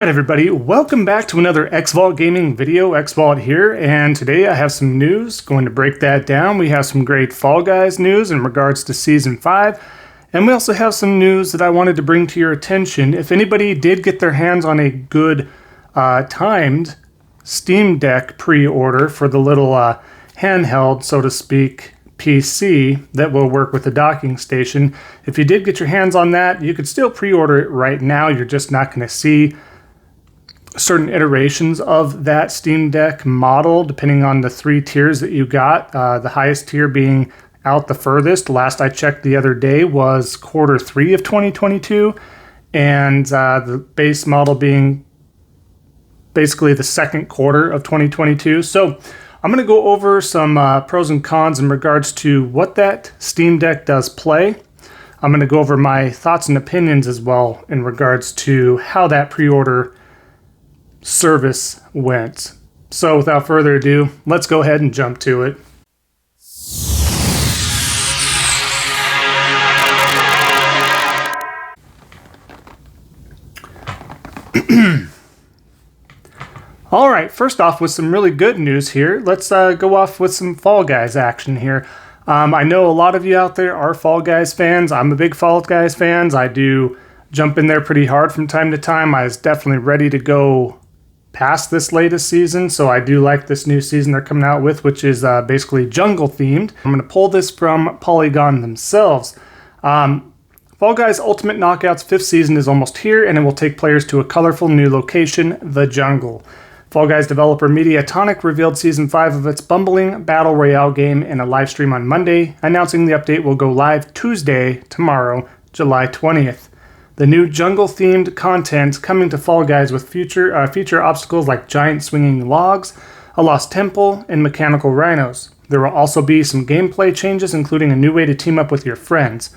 Alright everybody, welcome back to another Xvault gaming video. Xvault here, and today I have some news. Going to break that down. We have some great Fall Guys news in regards to Season 5, and we also have some news that I wanted to bring to your attention. If anybody did get their hands on a good timed Steam Deck pre-order for the little handheld, so to speak, PC that will work with the docking station, if you did get your hands on that, you could still pre-order it right now. You're just not going to see certain iterations of that Steam Deck model depending on the three tiers that you got. The highest tier being out the furthest. Last I checked the other day was Q3 of 2022, and the base model being basically the second quarter of 2022. So I'm going to go over some pros and cons in regards to what that Steam Deck does play. I'm going to go over my thoughts and opinions as well in regards to how that pre-order service went. So without further ado, let's go ahead and jump to it. All right, first off with some really good news here. Let's go off with some Fall Guys action here. I know a lot of you out there are Fall Guys fans. I'm a big Fall Guys fan. I do jump in there pretty hard from time to time. I was definitely ready to go past this latest season, so I do like this new season they're coming out with, which is basically jungle themed. I'm going to pull this from Polygon themselves. Fall Guys Ultimate Knockouts 5th season is almost here, and it will take players to a colorful new location, the jungle. Fall Guys developer Mediatonic revealed Season 5 of its bumbling Battle Royale game in a live stream on Monday, announcing the update will go live Tuesday, tomorrow, July 20th. The new jungle-themed content coming to Fall Guys with feature obstacles like giant swinging logs, a lost temple, and mechanical rhinos. There will also be some gameplay changes, including a new way to team up with your friends.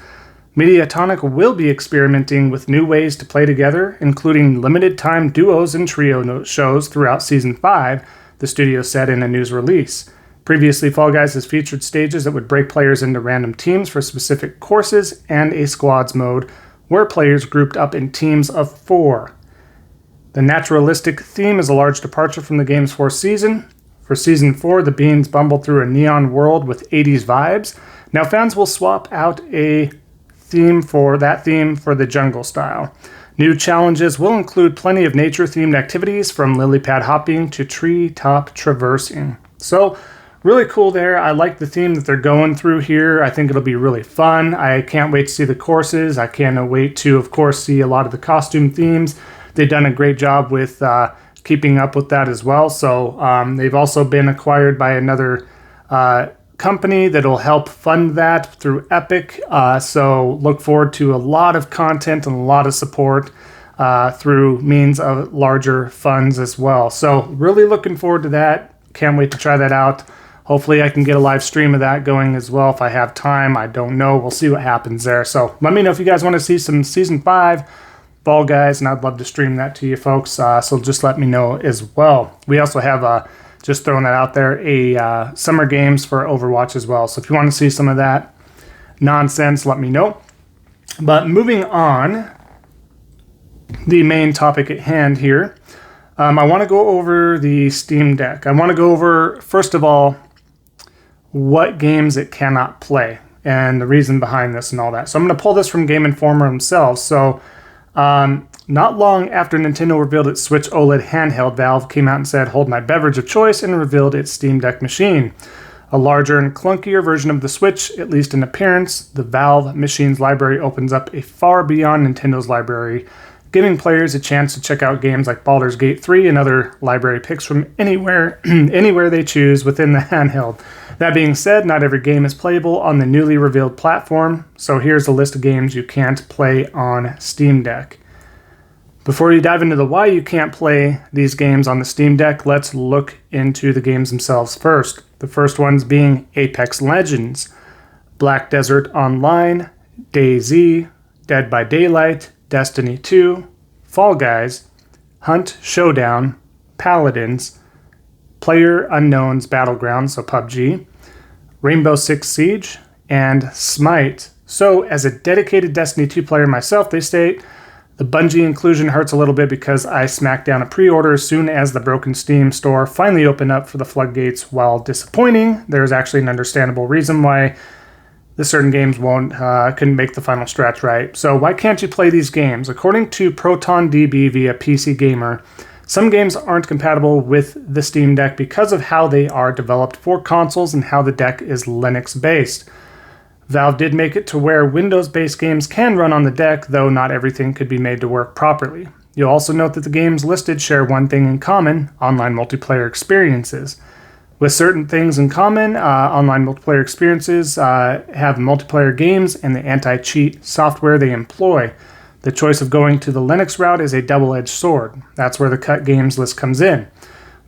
Mediatonic will be experimenting with new ways to play together, including limited-time duos and trio shows throughout Season 5, the studio said in a news release. Previously, Fall Guys has featured stages that would break players into random teams for specific courses and a squads mode, where players grouped up in teams of 4. The naturalistic theme is a large departure from the game's 4th season. For Season 4, the beings bumbled through a neon world with 80s vibes. Now fans will swap out a theme for the jungle style. New challenges will include plenty of nature-themed activities, from lily pad hopping to treetop traversing. So, really cool there. I like the theme that they're going through here. I think it'll be really fun. I can't wait to see the courses. I can't wait to, of course, see a lot of the costume themes. They've done a great job with keeping up with that as well. So they've also been acquired by another company that'll help fund that through Epic. So look forward to a lot of content and a lot of support through means of larger funds as well. So really looking forward to that. Can't wait to try that out. Hopefully I can get a live stream of that going as well if I have time. I don't know. We'll see what happens there. So let me know if you guys want to see some Season 5 Fall Guys, and I'd love to stream that to you folks. So just let me know as well. We also have, just throwing that out there, a Summer Games for Overwatch as well. So if you want to see some of that nonsense, let me know. But moving on, the main topic at hand here. I want to go over the Steam Deck. I want to go over, first of all, what games it cannot play and the reason behind this and all that. So I'm going to pull this from Game Informer themselves. So not long after Nintendo revealed its Switch OLED handheld, Valve came out and said, "Hold my beverage of choice," and revealed its Steam Deck machine. A larger and clunkier version of the Switch, at least in appearance, the Valve machine's library opens up a far beyond Nintendo's library, giving players a chance to check out games like Baldur's Gate 3 and other library picks from anywhere they choose within the handheld. That being said, not every game is playable on the newly revealed platform, so here's a list of games you can't play on Steam Deck. Before you dive into the why you can't play these games on the Steam Deck, let's look into the games themselves first. The first ones being Apex Legends, Black Desert Online, DayZ, Dead by Daylight, Destiny 2, Fall Guys, Hunt Showdown, Paladins, PlayerUnknown's Battlegrounds, so PUBG, Rainbow Six Siege, and Smite. So, as a dedicated Destiny 2 player myself, they state, The Bungie inclusion hurts a little bit because I smacked down a pre-order as soon as the broken Steam store finally opened up for the floodgates. While disappointing, there's actually an understandable reason why the certain games couldn't make the final stretch, right? So why can't you play these games? According to ProtonDB via PC Gamer, some games aren't compatible with the Steam Deck because of how they are developed for consoles and how the deck is Linux-based. Valve did make it to where Windows-based games can run on the deck, though not everything could be made to work properly. You'll also note that the games listed share one thing in common: online multiplayer experiences. With certain things in common, online multiplayer experiences have multiplayer games and the anti-cheat software they employ. The choice of going to the Linux route is a double-edged sword. That's where the cut games list comes in.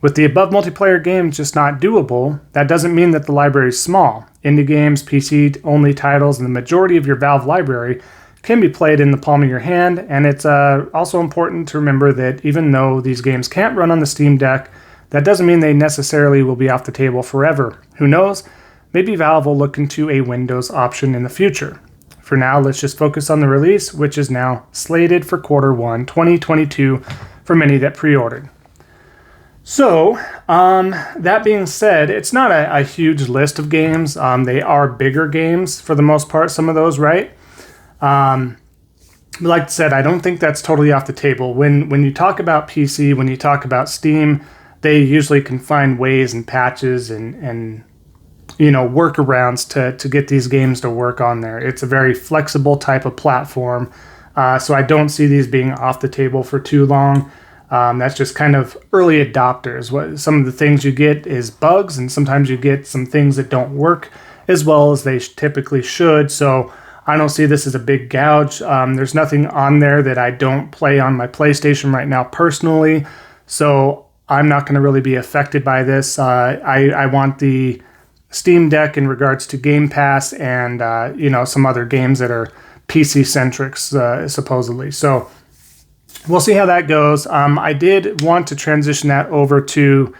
With the above multiplayer games just not doable, that doesn't mean that the library is small. Indie games, PC-only titles, and the majority of your Valve library can be played in the palm of your hand, and it's also important to remember that even though these games can't run on the Steam Deck, that doesn't mean they necessarily will be off the table forever. Who knows? Maybe Valve will look into a Windows option in the future. For now, let's just focus on the release, which is now slated for Q1 2022 for many that pre-ordered. So, that being said, it's not a huge list of games. They are bigger games for the most part, some of those, right? Like I said, I don't think that's totally off the table. When you talk about PC, when you talk about Steam, they usually can find ways and patches and workarounds to get these games to work on there. It's a very flexible type of platform, so I don't see these being off the table for too long. That's just kind of early adopters. Some of the things you get is bugs, and sometimes you get some things that don't work as well as they typically should. So I don't see this as a big gouge. There's nothing on there that I don't play on my PlayStation right now personally, so I'm not going to really be affected by this. I want the Steam Deck in regards to Game Pass and some other games that are PC-centric, supposedly. So we'll see how that goes. I did want to transition that over to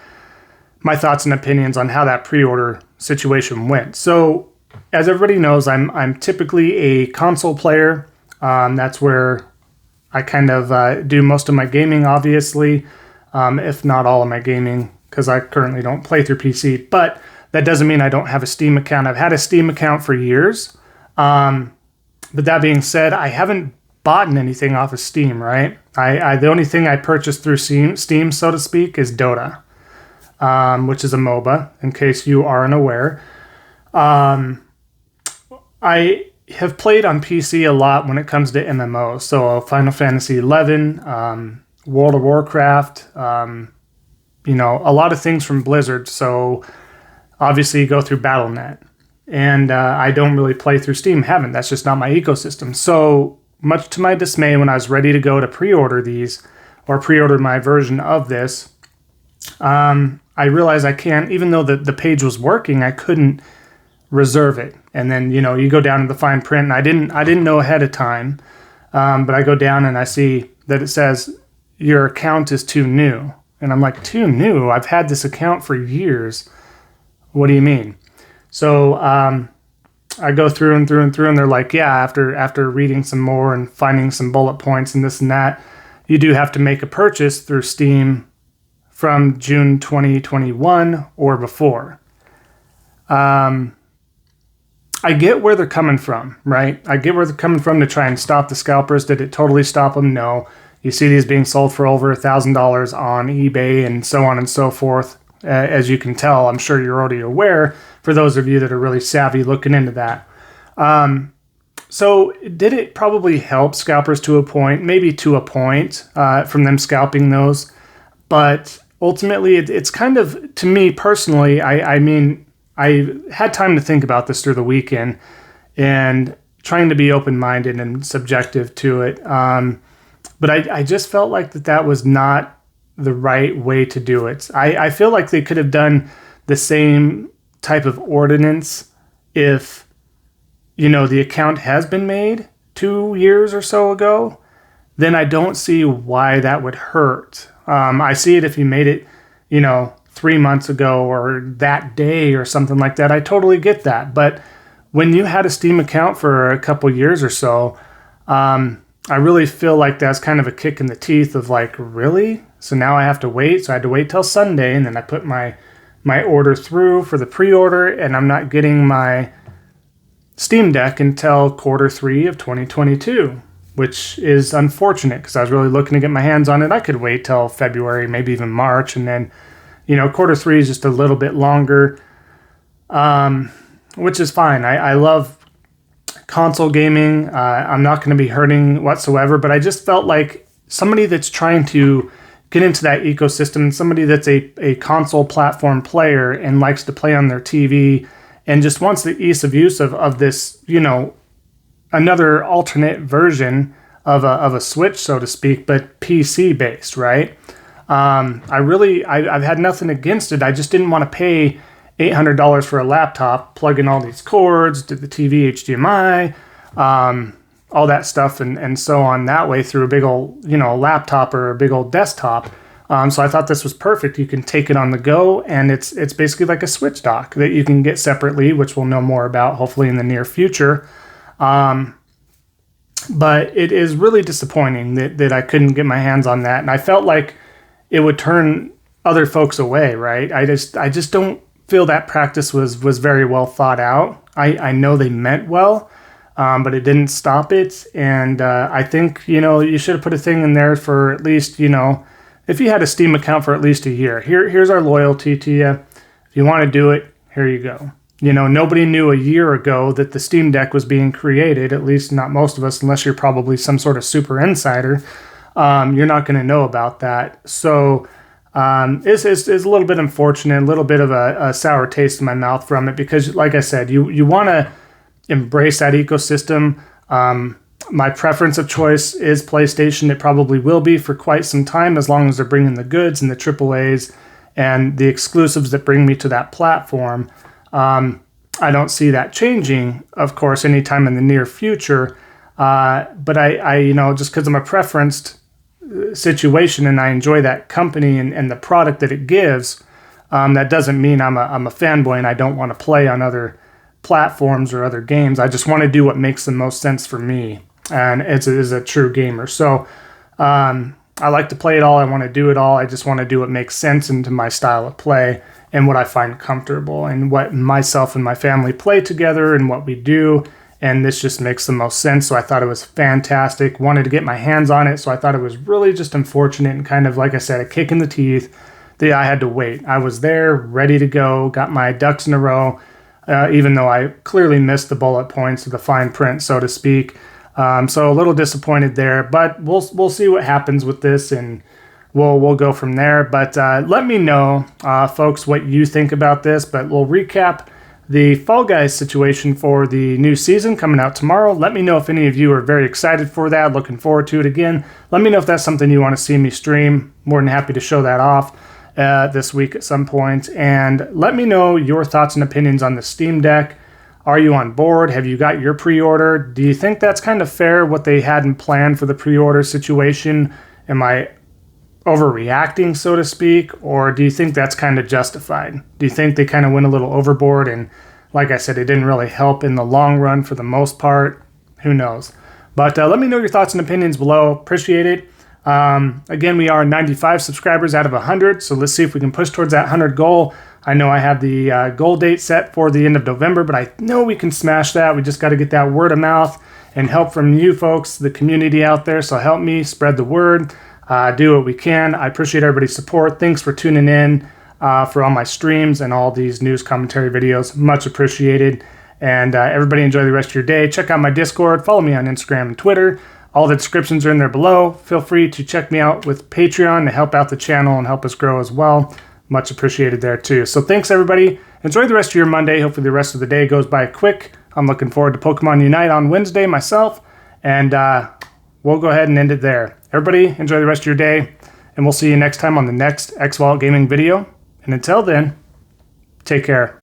my thoughts and opinions on how that pre-order situation went. So, as everybody knows, I'm typically a console player. That's where I kind of do most of my gaming, obviously, if not all of my gaming, because I currently don't play through PC. But that doesn't mean I don't have a Steam account. I've had a Steam account for years. But that being said, I haven't bought anything off of Steam, right? The only thing I purchased through Steam, so to speak, is Dota, which is a MOBA, in case you aren't aware. I have played on PC a lot when it comes to MMOs, so Final Fantasy XI, World of Warcraft, a lot of things from Blizzard, so obviously you go through Battle.net, and I don't really play through Steam, haven't, that's just not my ecosystem. So much to my dismay, when I was ready to go to pre-order these, or pre-order my version of this, I realized I can't, even though the page was working, I couldn't reserve it. And then, you go down to the fine print, and I didn't know ahead of time, but I go down and I see that it says, your account is too new. And I'm like, too new? I've had this account for years. What do you mean? So, I go through and they're like, yeah, after reading some more and finding some bullet points and this and that, you do have to make a purchase through Steam from June 2021 or before. I get where they're coming from, right? I get where they're coming from to try and stop the scalpers. Did it totally stop them? No. You see these being sold for over $1,000 on eBay and so on and so forth. As you can tell, I'm sure you're already aware, for those of you that are really savvy looking into that. So did it probably help scalpers to a point? Maybe to a point from them scalping those. But ultimately, it's kind of, to me personally, I had time to think about this through the weekend and trying to be open-minded and subjective to it. But I just felt like that was not the right way to do it. I feel like they could have done the same type of ordinance if, the account has been made 2 years or so ago. Then I don't see why that would hurt. I see it if you made it, 3 months ago or that day or something like that. I totally get that. But when you had a Steam account for a couple years or so, I really feel like that's kind of a kick in the teeth of like, really? So now I have to wait. So I had to wait till Sunday, and then I put my order through for the pre-order, and I'm not getting my Steam Deck until Q3 of 2022, which is unfortunate because I was really looking to get my hands on it. I could wait till February, maybe even March, and then, Q3 is just a little bit longer, which is fine. I love console gaming. I'm not going to be hurting whatsoever, but I just felt like somebody that's trying to get into that ecosystem, somebody that's a console platform player and likes to play on their TV and just wants the ease of use of this, another alternate version of a Switch, so to speak, but PC based, right? I've had nothing against it. I just didn't want to pay $800 for a laptop, plug in all these cords to the TV, HDMI, all that stuff, and so on that way through a big old, laptop or a big old desktop. So I thought this was perfect. You can take it on the go, and it's basically like a Switch dock that you can get separately, which we'll know more about hopefully in the near future. But it is really disappointing that I couldn't get my hands on that, and I felt like it would turn other folks away, right? I just don't feel that practice was very well thought out. I know they meant well, but it didn't stop it, and I think you should have put a thing in there for at least if you had a Steam account for at least a year. Here's our loyalty to you. If you want to do it, here you go. Nobody knew a year ago that the Steam Deck was being created, at least not most of us, unless you're probably some sort of super insider. You're not going to know about that. So it's a little bit unfortunate, a little bit of a sour taste in my mouth from it because, like I said, you want to embrace that ecosystem. My preference of choice is PlayStation. It probably will be for quite some time as long as they're bringing the goods and the AAAs and the exclusives that bring me to that platform. I don't see that changing, of course, anytime in the near future. But I just because I'm a preferenced situation and I enjoy that company and the product that it gives, that doesn't mean I'm a fanboy and I don't want to play on other platforms or other games. I just want to do what makes the most sense for me and as a true gamer. So I like to play it all. I want to do it all. I just want to do what makes sense into my style of play and what I find comfortable and what myself and my family play together and what we do. And this just makes the most sense. So I thought it was fantastic. Wanted to get my hands on it. So I thought it was really just unfortunate and kind of, like I said, a kick in the teeth that I had to wait. I was there, ready to go, got my ducks in a row, even though I clearly missed the bullet points of the fine print, so to speak. So a little disappointed there, but we'll see what happens with this, and we'll go from there. But let me know, folks, what you think about this. But we'll recap the Fall Guys situation for the new season coming out tomorrow. Let me know if any of you are very excited for that, looking forward to it again. Let me know if that's something you want to see me stream. More than happy to show that off this week at some point. And let me know your thoughts and opinions on the Steam Deck. Are you on board? Have you got your pre-order? Do you think that's kind of fair, what they had in plan for the pre-order situation? Am I overreacting, so to speak? Or do you think that's kind of justified? Do you think they kind of went a little overboard? And like I said, it didn't really help in the long run for the most part. Who knows? But let me know your thoughts and opinions below. Appreciate it. Again, we are 95 subscribers out of 100. So let's see if we can push towards that 100 goal. I know I have the goal date set for the end of November, but I know we can smash that. We just got to get that word of mouth and help from you folks, the community out there. So help me spread the word. Do what we can. I appreciate everybody's support. Thanks for tuning in for all my streams and all these news commentary videos. Much appreciated. And everybody enjoy the rest of your day. Check out my Discord. Follow me on Instagram and Twitter. All the descriptions are in there below. Feel free to check me out with Patreon to help out the channel and help us grow as well. Much appreciated there too. So thanks everybody. Enjoy the rest of your Monday. Hopefully the rest of the day goes by quick. I'm looking forward to Pokemon Unite on Wednesday myself. And we'll go ahead and end it there. Everybody enjoy the rest of your day. And we'll see you next time on the next Xvault gaming video. And until then, take care.